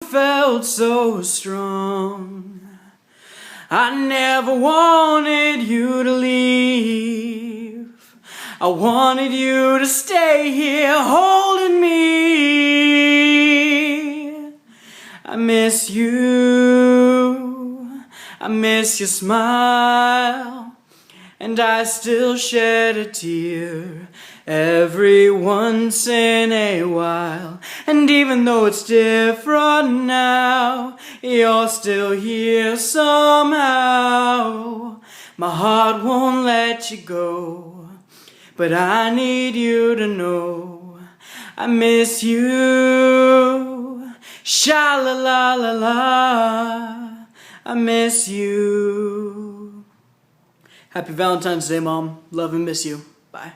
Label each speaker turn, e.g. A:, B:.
A: felt so strong. I never wanted you to leave. I wanted you to stay here holding me. I miss you. I miss your smile. And I still shed a tear every once in a while. And even though it's different now, you're still here somehow. My heart won't let you go, but I need you to know I miss you. Sha-la-la-la-la, I miss you. Happy Valentine's Day, Mom. Love and miss you. Bye.